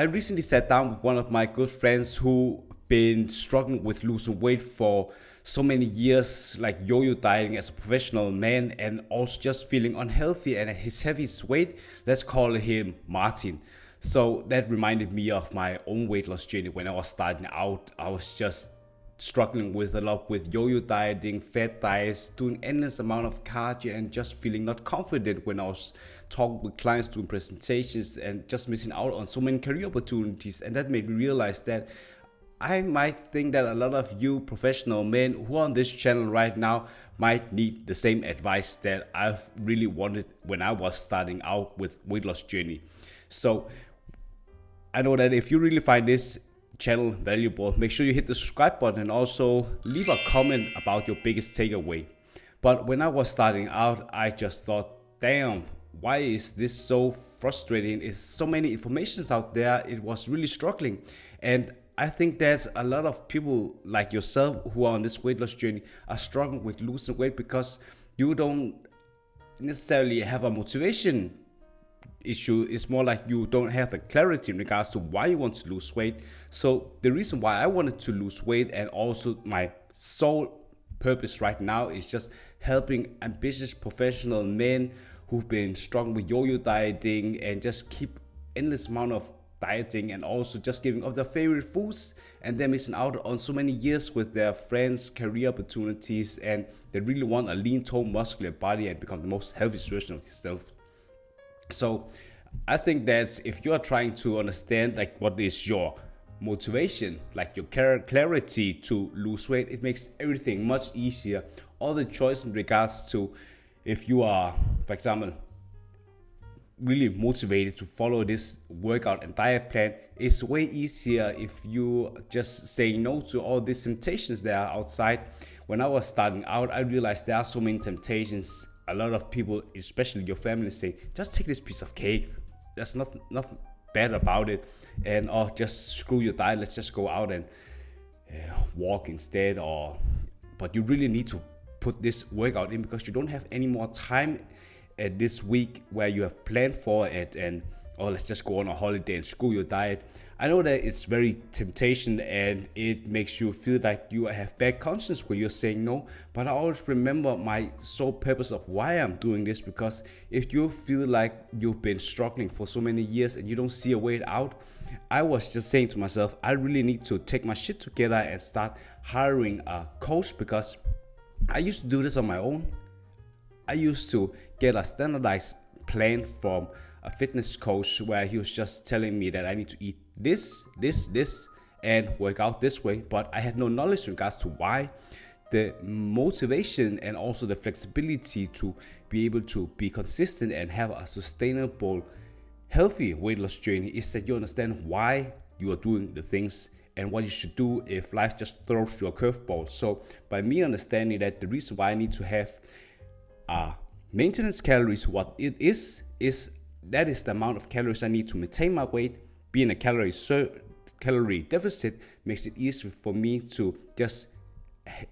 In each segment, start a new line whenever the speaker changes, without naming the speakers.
I recently sat down with one of my good friends who been struggling with losing weight for so many years, like yo-yo dieting as a professional man and also just feeling unhealthy and at his heaviest weight. Let's call him Martin. So that reminded me of my own weight loss journey when I was starting out. I was just struggling with a lot with yo-yo dieting, fat diets, doing endless amount of cardio, and just feeling not confident when I was talking with clients, doing presentations, and just missing out on so many career opportunities. And that made me realize that I might think that a lot of you professional men who are on this channel right now might need the same advice that I've really wanted when I was starting out with weight loss journey. So I know that if you really find this channel valuable, make sure you hit the subscribe button and also leave a comment about your biggest takeaway. But when I was starting out, I just thought, damn, why is this so frustrating? It's so many informations out there. It was really struggling. And I think that a lot of people like yourself who are on this weight loss journey are struggling with losing weight because you don't necessarily have a motivation issue. Is more like you don't have the clarity in regards to why you want to lose weight. So the reason why I wanted to lose weight and also my sole purpose right now is just helping ambitious professional men who've been struggling with yo-yo dieting and just keep endless amount of dieting and also just giving up their favorite foods, and they're missing out on so many years with their friends, career opportunities, and they really want a lean, toned, muscular body and become the most healthiest version of yourself. So I think that if you are trying to understand like what is your motivation, like your clarity to lose weight, it makes everything much easier. All the choice in regards to if you are, for example, really motivated to follow this workout and diet plan, is way easier if you just say no to all these temptations that are outside. When I was starting out, I realized there are so many temptations. A lot of people, especially your family, say, just take this piece of cake. There's nothing bad about it. And or just screw your diet. Let's just go out and walk instead. But you really need to put this workout in because you don't have any more time this week where you have planned for it, and let's just go on a holiday and screw your diet. I know that it's very temptation and it makes you feel like you have bad conscience when you're saying no, but I always remember my sole purpose of why I'm doing this, because if you feel like you've been struggling for so many years and you don't see a way out, I was just saying to myself, I really need to take my shit together and start hiring a coach, because I used to do this on my own. I used to get a standardized plan from a fitness coach where he was just telling me that I need to eat this, and work out this way. But I had no knowledge in regards to why. The motivation and also the flexibility to be able to be consistent and have a sustainable, healthy weight loss journey is that you understand why you are doing the things and what you should do if life just throws you a curveball. So by me understanding that the reason why I need to have maintenance calories, what it is that is the amount of calories I need to maintain my weight. Being a calorie deficit makes it easier for me to just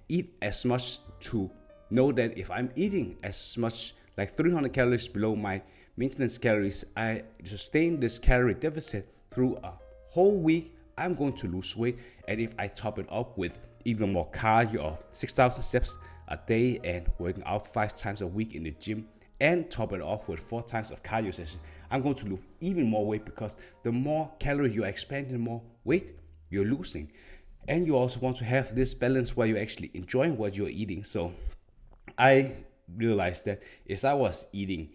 eat as much, to know that if I'm eating as much, like 300 calories below my maintenance calories, I sustain this calorie deficit through a whole week, I'm going to lose weight. And if I top it up with even more cardio of 6,000 steps a day and working out 5 times a week in the gym, and top it off with 4 times of cardio session, I'm going to lose even more weight, because the more calorie you're expanding, the more weight you're losing. And you also want to have this balance where you're actually enjoying what you're eating. So I realized that as I was eating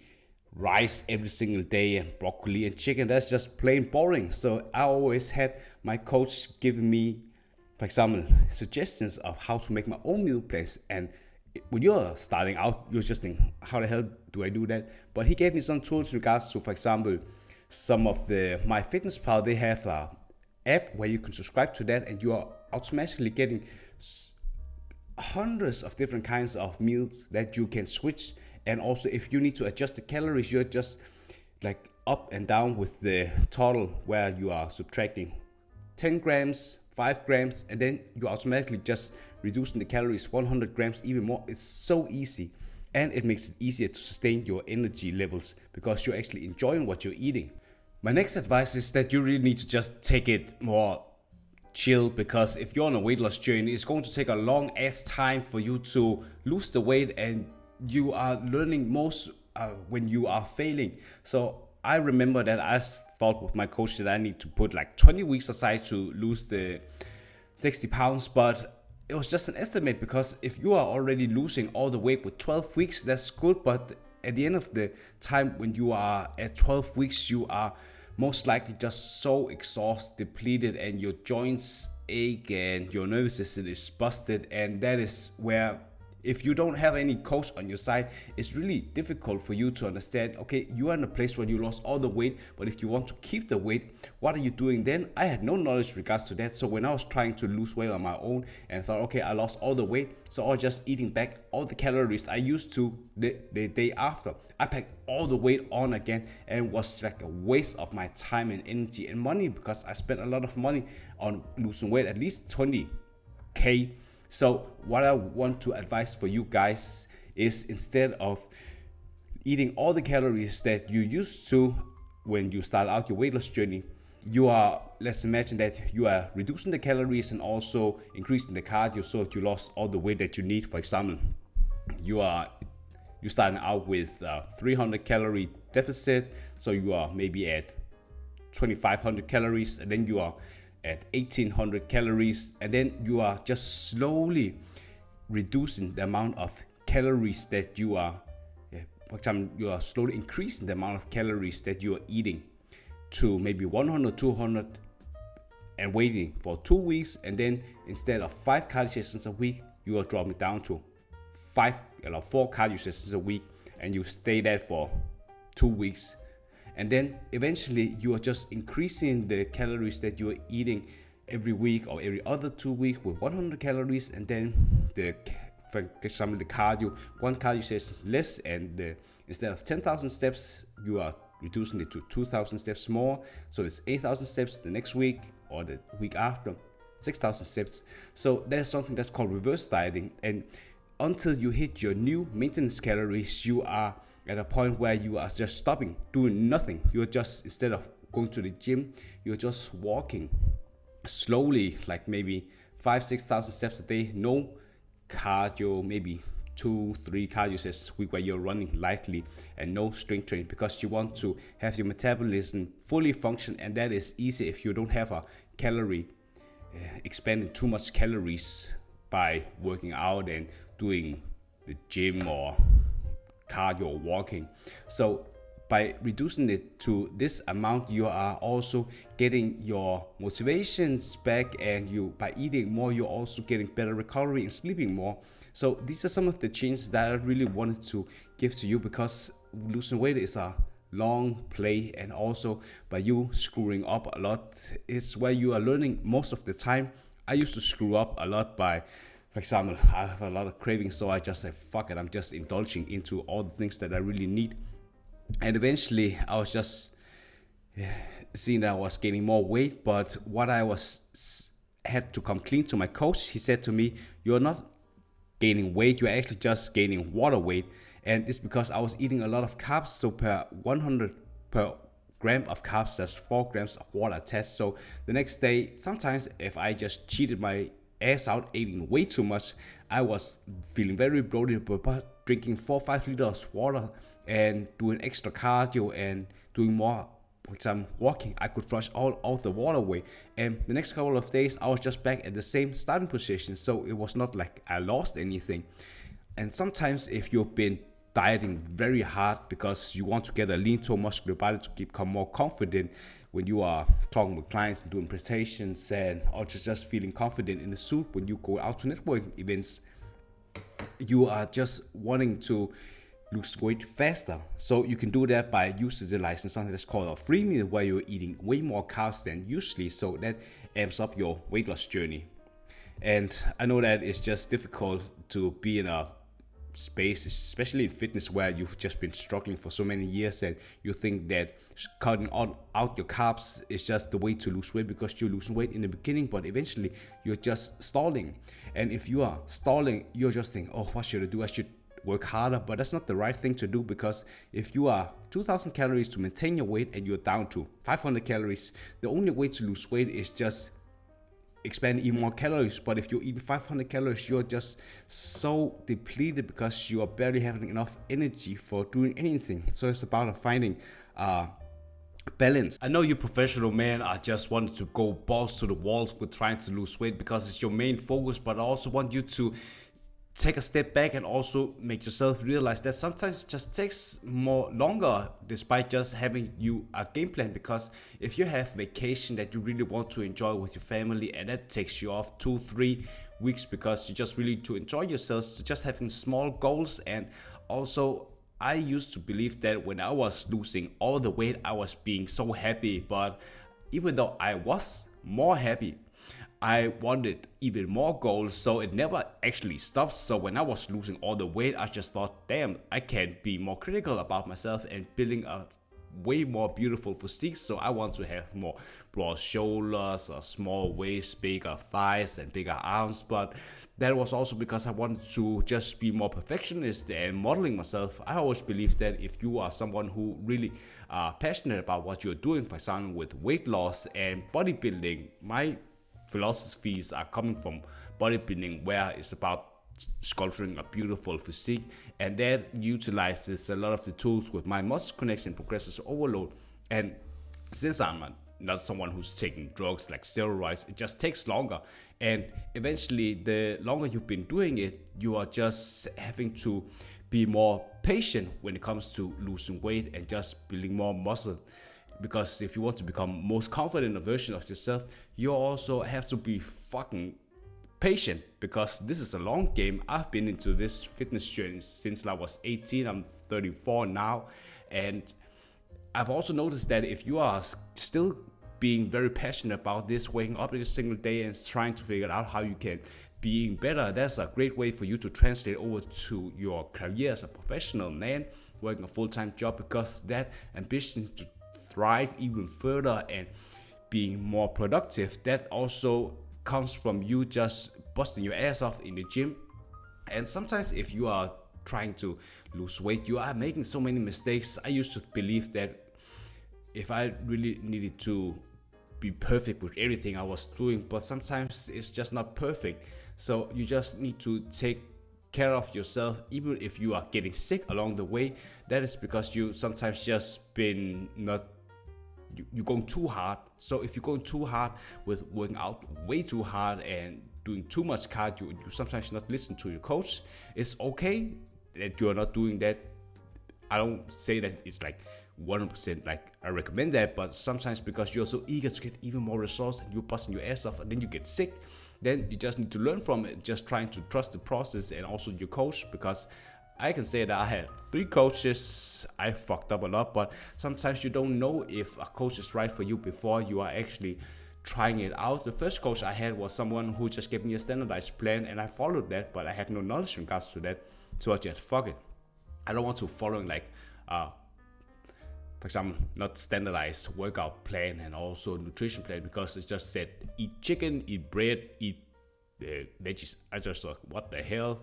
rice every single day and broccoli and chicken, that's just plain boring. So I always had my coach giving me, for example, suggestions of how to make my own meal plans. And when you're starting out, you're just thinking, how the hell do I do that? But he gave me some tools in regards to, for example, some of the MyFitnessPal, they have a app where you can subscribe to that and you are automatically getting hundreds of different kinds of meals that you can switch. And also if you need to adjust the calories, you're just like up and down with the total, where you are subtracting 10 grams, 5 grams, and then you automatically just reducing the calories 100 grams even more. It's so easy, and it makes it easier to sustain your energy levels because you're actually enjoying what you're eating. My next advice is that you really need to just take it more chill, because if you're on a weight loss journey, it's going to take a long ass time for you to lose the weight, and you are learning most when you are failing. So I remember that I thought with my coach that I need to put like 20 weeks aside to lose the 60 pounds, but it was just an estimate, because if you are already losing all the weight with 12 weeks, that's good. But at the end of the time, when you are at 12 weeks, you are most likely just so exhausted, depleted, and your joints ache and your nervous system is busted. And that is where, if you don't have any coach on your side, it's really difficult for you to understand, okay, you are in a place where you lost all the weight, but if you want to keep the weight, what are you doing then? I had no knowledge regards to that. So when I was trying to lose weight on my own and thought, okay, I lost all the weight, so I was just eating back all the calories I used to the day after. I packed all the weight on again, and it was like a waste of my time and energy and money, because I spent a lot of money on losing weight, at least 20K. So what I want to advise for you guys is, instead of eating all the calories that you used to when you start out your weight loss journey, let's imagine that you are reducing the calories and also increasing the cardio, so you lost all the weight that you need. For example, you're starting out with 300 calorie deficit, so you are maybe at 2,500 calories, and then you are at 1,800 calories, and then you are just slowly reducing the amount of calories that you are, for example, you are slowly increasing the amount of calories that you are eating to maybe 100, 200, and waiting for 2 weeks, and then instead of 5 cardio sessions a week, you are dropping down to 4 cardio sessions a week, and you stay there for 2 weeks. And then eventually you are just increasing the calories that you are eating every week or every other 2 weeks with 100 calories. And then for example, the cardio, 1 cardio session is less, and instead of 10,000 steps, you are reducing it to 2,000 steps more. So it's 8,000 steps the next week, or the week after, 6,000 steps. So that is something that's called reverse dieting. And until you hit your new maintenance calories, you are at a point where you are just stopping, doing nothing. You're just, instead of going to the gym, you're just walking slowly, like maybe 5,000-6,000 steps a day, no cardio, maybe 2-3 cardio sessions a week where you're running lightly, and no strength training, because you want to have your metabolism fully function, and that is easy if you don't have a calorie expending too much calories by working out and doing the gym or cardio or walking. So by reducing it to this amount, you are also getting your motivations back, and by eating more, you're also getting better recovery and sleeping more. So these are some of the changes that I really wanted to give to you, because losing weight is a long play, and also by you screwing up a lot, it's where you are learning most of the time. I used to screw up a lot by, for example, I have a lot of cravings, so I just say, fuck it, I'm just indulging into all the things that I really need. And eventually I was just seeing that I was gaining more weight, but what I had to come clean to my coach. He said to me, you're not gaining weight, you're actually just gaining water weight. And it's because I was eating a lot of carbs, so per gram of carbs, there's 4 grams of water attached. So the next day, sometimes if I just cheated my ass out eating way too much, I was feeling very bloated, but drinking 4-5 liters of water and doing extra cardio and doing more, for example, walking, I could flush all of the water away. And the next couple of days, I was just back at the same starting position. So it was not like I lost anything. And sometimes if you've been dieting very hard because you want to get a lean to muscular body to become more confident when you are talking with clients and doing presentations, and also just feeling confident in the suit when you go out to networking events, you are just wanting to lose weight faster. So you can do that by utilizing something that's called a free meal, where you're eating way more carbs than usually, so that amps up your weight loss journey. And I know that it's just difficult to be in a space, especially in fitness, where you've just been struggling for so many years, and you think that cutting out your carbs is just the way to lose weight, because you're losing weight in the beginning, but eventually you're just stalling. And if you are stalling, you're just thinking, oh, what should I do? I should work harder, but that's not the right thing to do, because if you are 2000 calories to maintain your weight and you're down to 500 calories, the only way to lose weight is just expand even more calories. But if you're eating 500 calories, you're just so depleted because you are barely having enough energy for doing anything. So it's about finding balance. I know you professional men are just wanting to go balls to the walls with trying to lose weight because it's your main focus, but I also want you to take a step back and also make yourself realize that sometimes it just takes more longer despite just having you a game plan. Because if you have vacation that you really want to enjoy with your family and that takes you off 2-3 weeks because you just really to enjoy yourselves, so just having small goals. And also I used to believe that when I was losing all the weight, I was being so happy. But even though I was more happy, I wanted even more goals, so it never actually stopped. So when I was losing all the weight, I just thought, damn, I can't be more critical about myself and building a way more beautiful physique. So I want to have more broad shoulders, a small waist, bigger thighs and bigger arms. But that was also because I wanted to just be more perfectionist and modeling myself. I always believe that if you are someone who really are passionate about what you're doing, for example with weight loss and bodybuilding, my philosophies are coming from bodybuilding, where it's about sculpturing a beautiful physique, and that utilizes a lot of the tools with my muscle connection, progressive overload. And since I'm not someone who's taking drugs like steroids, it just takes longer, and eventually the longer you've been doing it, you are just having to be more patient when it comes to losing weight and just building more muscle. Because if you want to become most confident version of yourself, you also have to be fucking patient, because this is a long game. I've been into this fitness journey since I was 18. I'm 34 now, and I've also noticed that if you are still being very passionate about this, waking up every single day and trying to figure out how you can being better, that's a great way for you to translate over to your career as a professional man working a full-time job, because that ambition to thrive even further and being more productive, that also comes from you just busting your ass off in the gym. And sometimes if you are trying to lose weight, you are making so many mistakes. I used to believe that if I really needed to be perfect with everything I was doing, but sometimes it's just not perfect. So you just need to take care of yourself, even if you are getting sick along the way. That is because you sometimes just been not you're going too hard. So if you're going too hard with working out way too hard and doing too much cardio, you sometimes not listen to your coach. It's okay that you're not doing that. I don't say that it's like 100% like I recommend that, but sometimes because you're so eager to get even more results and you're busting your ass off and then you get sick, then you just need to learn from it, just trying to trust the process and also your coach. Because I can say that I had 3 coaches. I fucked up a lot, but sometimes you don't know if a coach is right for you before you are actually trying it out. The first coach I had was someone who just gave me a standardized plan and I followed that, but I had no knowledge in regards to that. So I just fuck it. I don't want to follow like for example, not standardized workout plan and also nutrition plan, because it just said eat chicken, eat bread, eat veggies. I just thought, what the hell?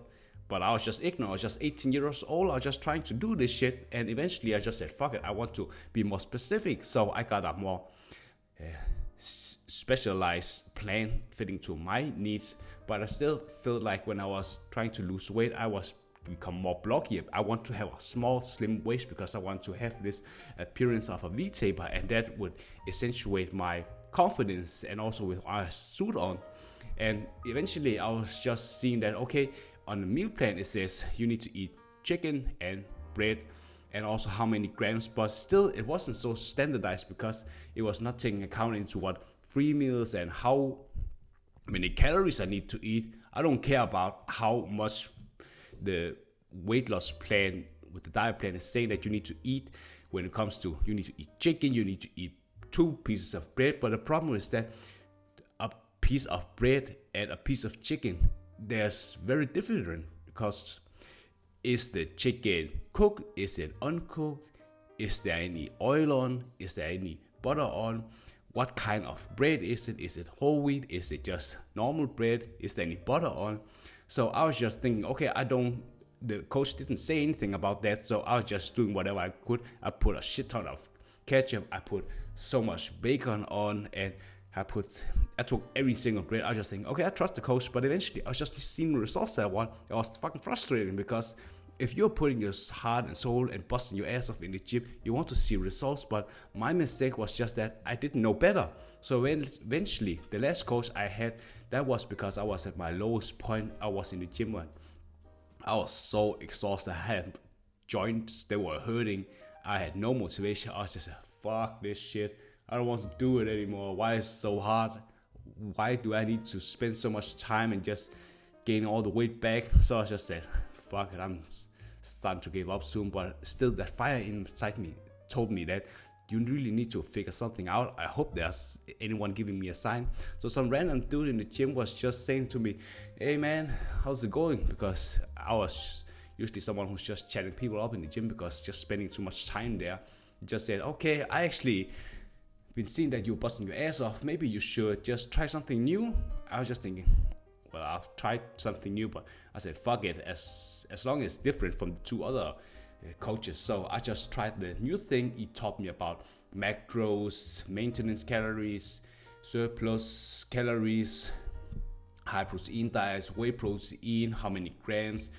But I was just ignorant. I was just 18 years old. I was just trying to do this shit. And eventually I just said, fuck it. I want to be more specific. So I got a more specialized plan fitting to my needs. But I still feel like when I was trying to lose weight, I was become more blocky. I want to have a small, slim waist because I want to have this appearance of a V-taper. And that would accentuate my confidence and also with a suit on. And eventually I was just seeing that, okay, on the meal plan it says you need to eat chicken and bread and also how many grams, but still it wasn't so standardized because it was not taking account into what 3 meals and how many calories I need to eat. I don't care about how much the weight loss plan with the diet plan is saying that you need to eat. When it comes to you need to eat chicken, you need to eat 2 pieces of bread, but the problem is that a piece of bread and a piece of chicken, there's very different, because is the chicken cooked? Is it uncooked? Is there any oil on? Is there any butter on? What kind of bread is it? Is it whole wheat? Is it just normal bread? Is there any butter on? So I was just thinking, okay, I don't the coach didn't say anything about that, so I was just doing whatever I could. I put a shit ton of ketchup, I put so much bacon on, and I took every single bread. I was just thinking, okay, I trust the coach, but eventually I was just seeing the results that I want. It was fucking frustrating, because if you're putting your heart and soul and busting your ass off in the gym, you want to see results. But my mistake was just that I didn't know better. So eventually, the last coach I had, that was because I was at my lowest point. I was in the gym when I was so exhausted. I had joints that were hurting. I had no motivation. I was just like, fuck this shit. I don't want to do it anymore. Why is it so hard? Why do I need to spend so much time and just gain all the weight back? So I just said, fuck it, I'm starting to give up soon. But still, that fire inside me told me that you really need to figure something out. I hope there's anyone giving me a sign. So some random dude in the gym was just saying to me, hey man, how's it going? Because I was usually someone who's just chatting people up in the gym because just spending too much time there. He just said, okay, I actually been seeing that you're busting your ass off. Maybe you should just try something new. I was just thinking, well, I've tried something new, but I said, fuck it, as long as it's different from the two other coaches. So I just tried the new thing. He taught me about macros, maintenance calories, surplus calories, high protein diets, whey protein, how many grams,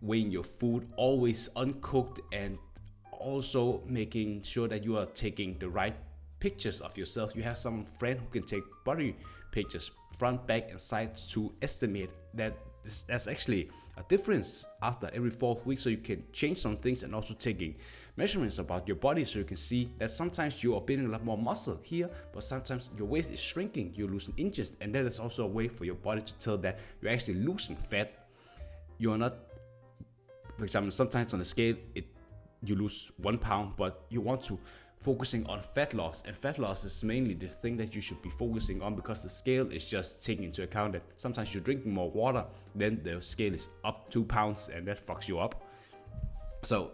weighing your food, always uncooked, and also making sure that you are taking the right pictures of yourself. You have some friend who can take body pictures, front, back, and sides, to estimate that there's actually a difference after every 4th week, so you can change some things, and also taking measurements about your body, so you can see that sometimes you are building a lot more muscle here, but sometimes your waist is shrinking, you're losing inches, and that is also a way for your body to tell that you're actually losing fat. You're not, for example, sometimes on the scale you lose 1 pound, but you want to focusing on fat loss, and fat loss is mainly the thing that you should be focusing on, because the scale is just taking into account that sometimes you're drinking more water, then the scale is up 2 pounds, and that fucks you up. So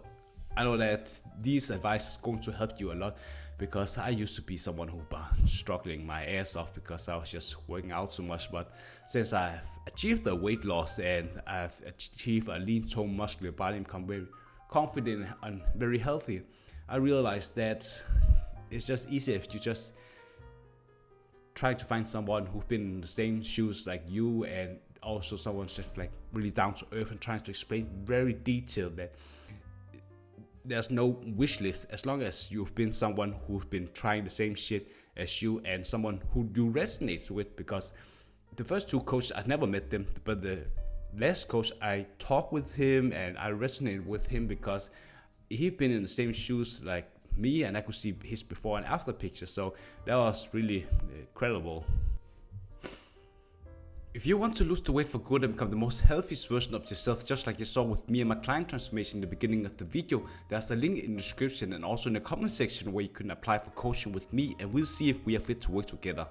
I know that these advice is going to help you a lot, because I used to be someone who was struggling my ass off because I was just working out so much. But since I've achieved the weight loss and I've achieved a lean, tone, muscular body, and become very confident and very healthy, I realized that it's just easier if you just try to find someone who's been in the same shoes like you, and also someone's just like really down to earth and trying to explain very detailed that there's no wish list, as long as you've been someone who's been trying the same shit as you and someone who you resonate with. Because the first 2 coaches, I've never met them, but the last coach, I talked with him and I resonated with him because he'd been in the same shoes like me, and I could see his before and after pictures. So that was really credible. If you want to lose the weight for good and become the most healthiest version of yourself, just like you saw with me and my client transformation in the beginning of the video, there's a link in the description and also in the comment section where you can apply for coaching with me, and we'll see if we are fit to work together.